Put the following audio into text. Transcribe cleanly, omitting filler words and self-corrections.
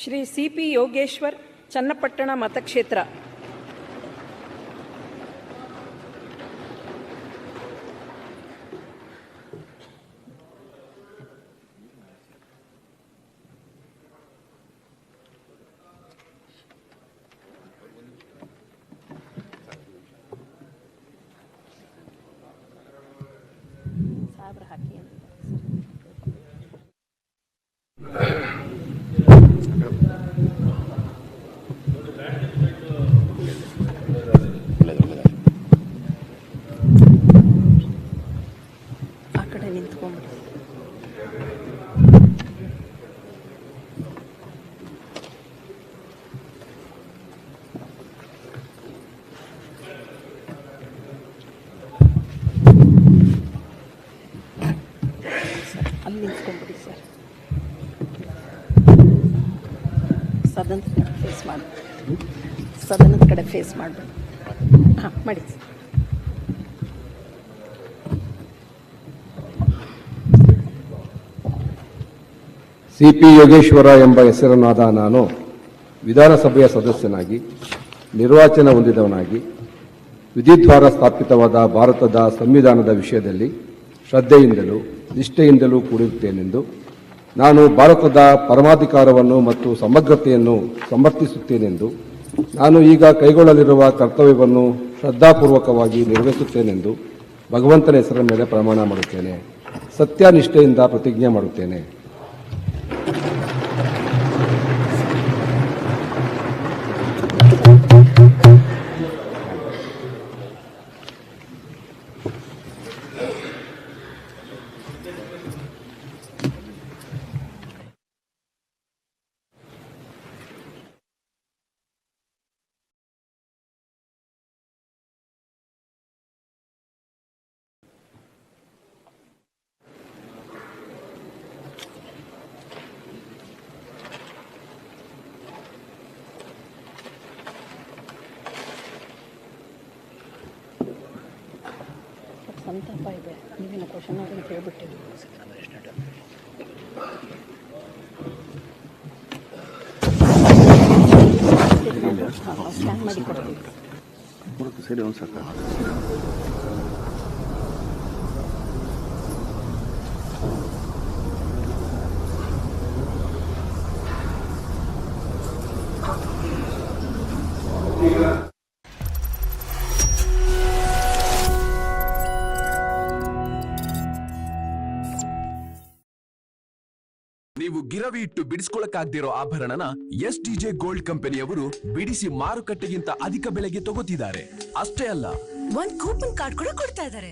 Shri CP. Yogeshwar, Channapatna ಮತಕ್ಷೇತ್ರ. ಆ ಕಡೆ ನಿಂತ್ಕೊಂಡ್ಬಿಡಿ. ಅಲ್ಲಿ ನಿಂತ್ಕೊಂಡ್ಬಿಡಿ ಸರ್. ಸದನದ ಕಡೆ ಫೇಸ್ ಮಾಡಿ, ಸದನದ ಕಡೆ ಫೇಸ್ ಮಾಡಬೇಡಿ. ಹಾಂ, ಮಾಡಿ. ಸಿ.ಪಿ. ಯೋಗೇಶ್ವರ ಎಂಬ ಹೆಸರನ್ನಾದ ನಾನು ವಿಧಾನಸಭೆಯ ಸದಸ್ಯನಾಗಿ ನಿರ್ವಾಚನ ಹೊಂದಿದವನಾಗಿ ವಿಧಿದ್ವಾರ ಸ್ಥಾಪಿತವಾದ ಭಾರತದ ಸಂವಿಧಾನದ ವಿಷಯದಲ್ಲಿ ಶ್ರದ್ಧೆಯಿಂದಲೂ ನಿಷ್ಠೆಯಿಂದಲೂ ಕೂಡಿರುತ್ತೇನೆಂದು ನಾನು ಭಾರತದ ಪರಮಾಧಿಕಾರವನ್ನು ಮತ್ತು ಸಮಗ್ರತೆಯನ್ನು ಸಮರ್ಥಿಸುತ್ತೇನೆಂದು ನಾನು ಈಗ ಕೈಗೊಳ್ಳಲಿರುವ ಕರ್ತವ್ಯವನ್ನು ಶ್ರದ್ಧಾಪೂರ್ವಕವಾಗಿ ನಿರ್ವಹಿಸುತ್ತೇನೆಂದು ಭಗವಂತನ ಹೆಸರ ಮೇಲೆ ಪ್ರಮಾಣ ಮಾಡುತ್ತೇನೆ. ಸತ್ಯನಿಷ್ಠೆಯಿಂದ ಪ್ರತಿಜ್ಞೆ ಮಾಡುತ್ತೇನೆ. ಸಂತಾಪ ಇದೆ. ನೀವೇನು ಕ್ವಶನ್ ಅಂತ ಹೇಳ್ಬಿಟ್ಟಿರಿ. ಸ್ಕ್ಯಾನ್ ಮಾಡಿ ಕೊಡ್ತೀವಿ. ಸರಿ, ಒಂದು ಸಾಕ. ನೀವು ಗಿರವಿ ಇಟ್ಟು ಬಿಡಿಸ್ಕೊಳಕ್ಕಾಗ್ದಿರೋ ಆಭರಣನ SDJ ಗೋಲ್ಡ್ ಕಂಪನಿಯವರು ಬಿಡಿಸಿ ಮಾರುಕಟ್ಟೆಗಿಂತ ಅಧಿಕ ಬೆಲೆಗೆ ತಗೋತಿದ್ದಾರೆ. ಅಷ್ಟೇ ಅಲ್ಲ, ಒಂದ್ ಕೂಪನ್ ಕಾರ್ಡ್ ಕೂಡ ಕೊಡ್ತಾ ಇದ್ದಾರೆ.